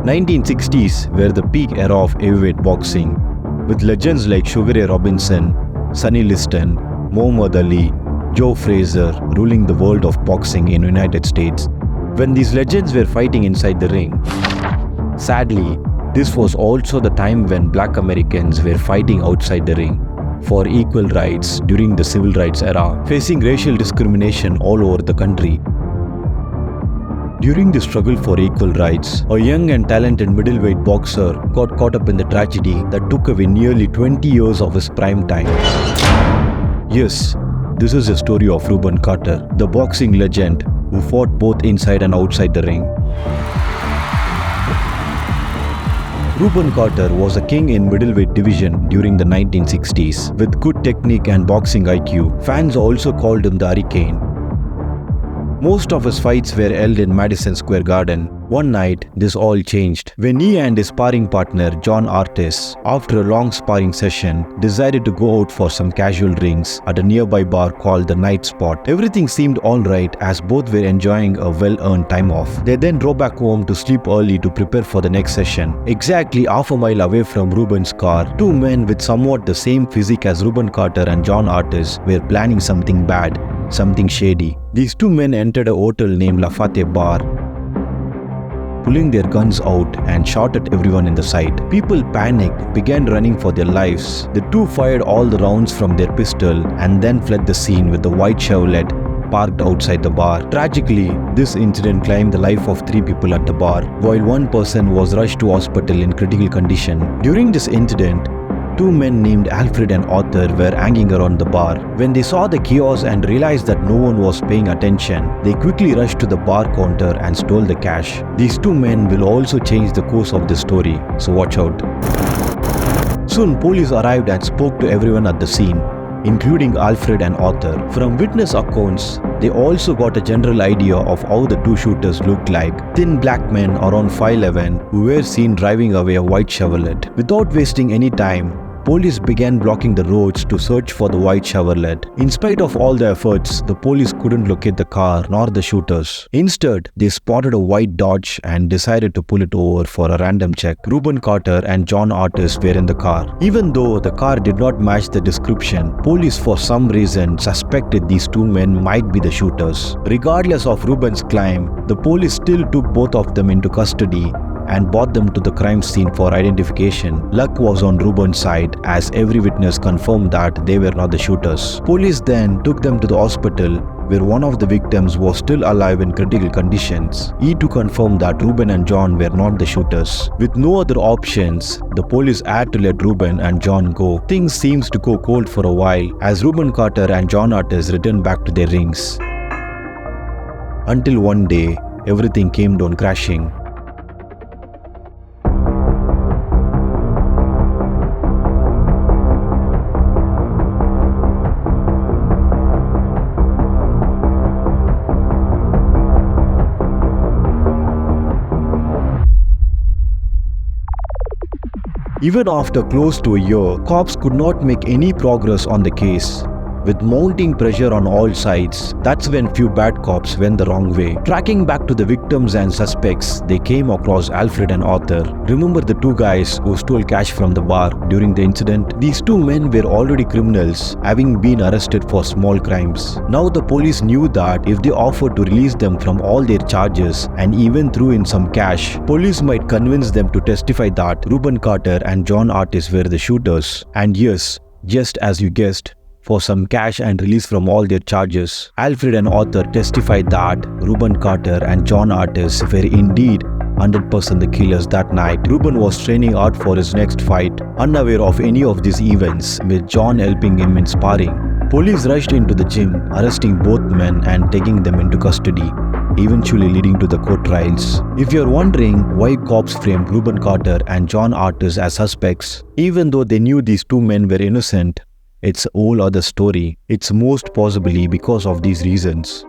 1960s were the peak era of heavyweight boxing, with legends like Sugar Ray Robinson, Sonny Liston, Muhammad Ali, Joe Frazier ruling the world of boxing in the United States. When these legends were fighting inside the ring, sadly, this was also the time when Black Americans were fighting outside the ring for equal rights during the civil rights era, facing racial discrimination all over the country. During the struggle for equal rights, a young and talented middleweight boxer got caught up in the tragedy that took away nearly 20 years of his prime time. Yes, this is the story of Rubin Carter, the boxing legend who fought both inside and outside the ring. Rubin Carter was a king in middleweight division during the 1960s. With good technique and boxing IQ, fans also called him the Hurricane. Most of his fights were held in Madison Square Garden. One night, this all changed when he and his sparring partner John Artis, after a long sparring session, decided to go out for some casual drinks at a nearby bar called the Night Spot. Everything seemed alright as both were enjoying a well-earned time off. They then drove back home to sleep early to prepare for the next session. Exactly half a mile away from Rubin's car, two men with somewhat the same physique as Rubin Carter and John Artis were planning something bad, something shady. These two men entered a hotel named Lafayette Bar, pulling their guns out and shot at everyone in the sight. People panicked, began running for their lives. The two fired all the rounds from their pistol and then fled the scene with the white Chevrolet parked outside the bar. Tragically, this incident claimed the life of 3 people at the bar, while one person was rushed to hospital in critical condition. During this incident, 2 men named Alfred and Arthur were hanging around the bar. When they saw the chaos and realized that no one was paying attention, they quickly rushed to the bar counter and stole the cash. These 2 men will also change the course of the story, so watch out. Soon, police arrived and spoke to everyone at the scene, including Alfred and Arthur. From witness accounts, they also got a general idea of how the 2 shooters looked like. Thin black men around 5'11" who were seen driving away a white Chevrolet. Without wasting any time, police began blocking the roads to search for the white Chevrolet. In spite of all the efforts, the police couldn't locate the car nor the shooters. Instead, they spotted a white Dodge and decided to pull it over for a random check. Rubin Carter and John Artis were in the car. Even though the car did not match the description, police for some reason suspected these 2 men might be the shooters. Regardless of Rubin's claim, the police still took both of them into custody and brought them to the crime scene for identification. Luck was on Rubin's side as every witness confirmed that they were not the shooters. Police then took them to the hospital where one of the victims was still alive in critical conditions. To confirm that Rubin and John were not the shooters. With no other options, the police had to let Rubin and John go. Things seems to go cold for a while as Rubin Carter and John Artis returned back to their rings. Until one day, everything came down crashing. Even after close to a year, cops could not make any progress on the case. With mounting pressure on all sides, that's when few bad cops went the wrong way. Tracking back to the victims and suspects, they came across Alfred and Arthur. Remember the 2 guys who stole cash from the bar during the incident? These 2 men were already criminals, having been arrested for small crimes. Now the police knew that if they offered to release them from all their charges and even threw in some cash, police might convince them to testify that Rubin Carter and John Artis were the shooters. And yes, just as you guessed, for some cash and release from all their charges, Alfred and Arthur testified that Rubin Carter and John Artis were indeed 100% the killers that night. Rubin was training hard for his next fight, unaware of any of these events, with John helping him in sparring. Police rushed into the gym, arresting both men and taking them into custody, eventually leading to the court trials. If you're wondering why cops framed Rubin Carter and John Artis as suspects, even though they knew these 2 men were innocent, it's a whole other story. It's most possibly because of these reasons.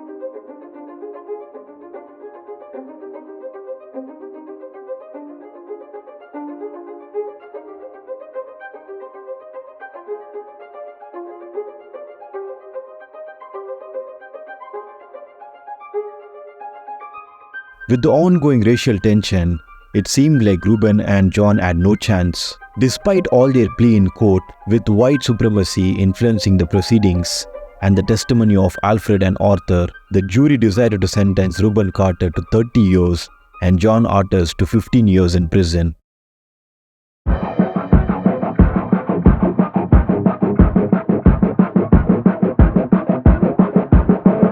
With the ongoing racial tension, It seemed like Rubin and John had no chance. Despite all their plea in court, with white supremacy influencing the proceedings and the testimony of Alfred and Arthur, the jury decided to sentence Rubin Carter to 30 years and John Artis to 15 years in prison.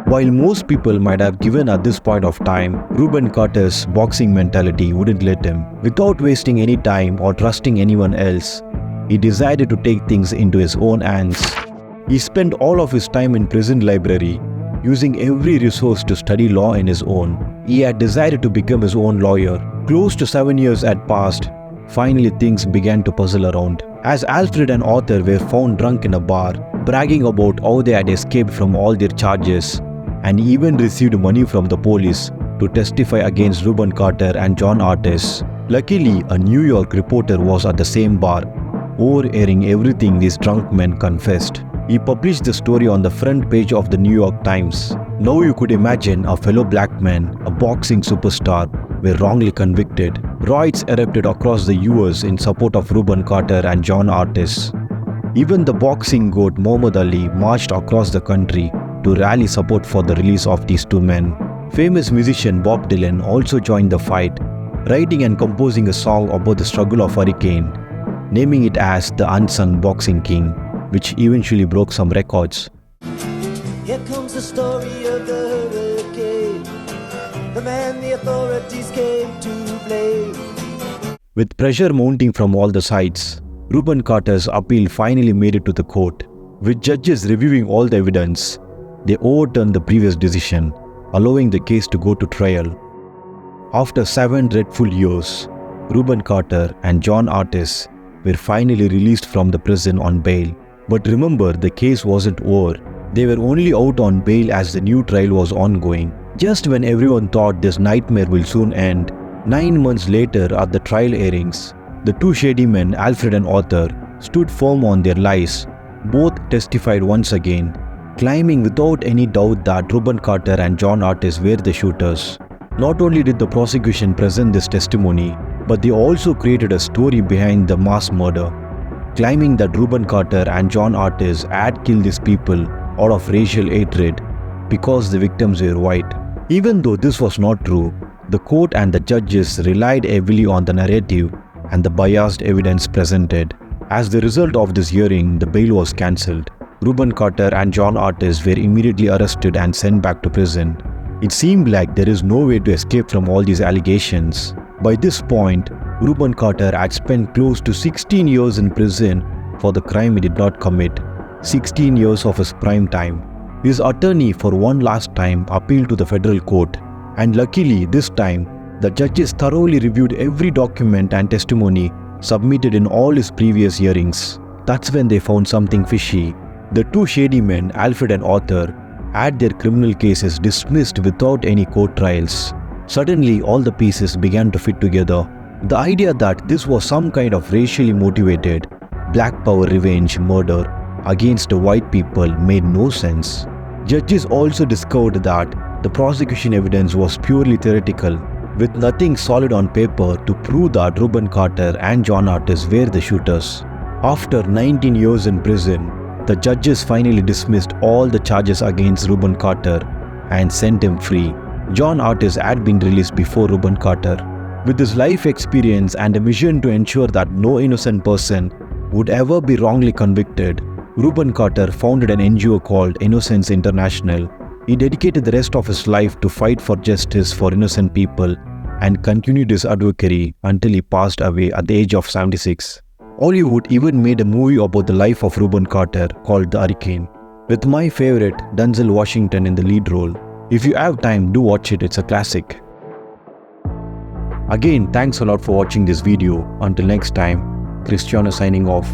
While most people might have given at this point of time, Rubin Carter's boxing mentality wouldn't let him. Without wasting any time or trusting anyone else, he decided to take things into his own hands. He spent all of his time in prison library, using every resource to study law in his own. He had decided to become his own lawyer. Close to 7 years had passed. Finally, things began to puzzle around. As Alfred and Arthur were found drunk in a bar, bragging about how they had escaped from all their charges, and even received money from the police to testify against Rubin Carter and John Artis. Luckily, a New York reporter was at the same bar, overhearing everything these drunk men confessed. He published the story on the front page of the New York Times. Now you could imagine a fellow black man, a boxing superstar, were wrongly convicted. Riots erupted across the US in support of Rubin Carter and John Artis. Even the boxing goat Muhammad Ali marched across the country to rally support for the release of these two men. Famous musician Bob Dylan also joined the fight, writing and composing a song about the struggle of Hurricane, naming it as the Unsung Boxing King, which eventually broke some records. Here comes the story of the hurricane, the man the authorities came to blame. With pressure mounting from all the sides, Rubin Carter's appeal finally made it to the court. With judges reviewing all the evidence, they overturned the previous decision, allowing the case to go to trial. After 7 dreadful years, Rubin Carter and John Artis were finally released from the prison on bail. But remember, the case wasn't over. They were only out on bail as the new trial was ongoing. Just when everyone thought this nightmare will soon end, 9 months later at the trial hearings, the two shady men, Alfred and Arthur, stood firm on their lies. Both testified once again, claiming without any doubt that Rubin Carter and John Artis were the shooters. Not only did the prosecution present this testimony, but they also created a story behind the mass murder, claiming that Rubin Carter and John Artis had killed these people out of racial hatred because the victims were white. Even though this was not true, the court and the judges relied heavily on the narrative and the biased evidence presented. As the result of this hearing, the bail was cancelled. Rubin Carter and John Artis were immediately arrested and sent back to prison. It seemed like there is no way to escape from all these allegations. By this point, Rubin Carter had spent close to 16 years in prison for the crime he did not commit, 16 years of his prime time. His attorney for one last time appealed to the federal court, and luckily this time, the judges thoroughly reviewed every document and testimony submitted in all his previous hearings. That's when they found something fishy. The two shady men, Alfred and Arthur, had their criminal cases dismissed without any court trials. Suddenly, all the pieces began to fit together. The idea that this was some kind of racially motivated, black power revenge murder against the white people made no sense. Judges also discovered that the prosecution evidence was purely theoretical, with nothing solid on paper to prove that Rubin Carter and John Artis were the shooters. After 19 years in prison, the judges finally dismissed all the charges against Rubin Carter and sent him free. John Artis had been released before Rubin Carter. With his life experience and a mission to ensure that no innocent person would ever be wrongly convicted, Rubin Carter founded an NGO called Innocence International. He dedicated the rest of his life to fight for justice for innocent people and continued his advocacy until he passed away at the age of 76. Hollywood even made a movie about the life of Rubin Carter called The Hurricane, with my favorite Denzel Washington in the lead role. If you have time, do watch it, it's a classic. Again, thanks a lot for watching this video. Until next time, Cristiano signing off.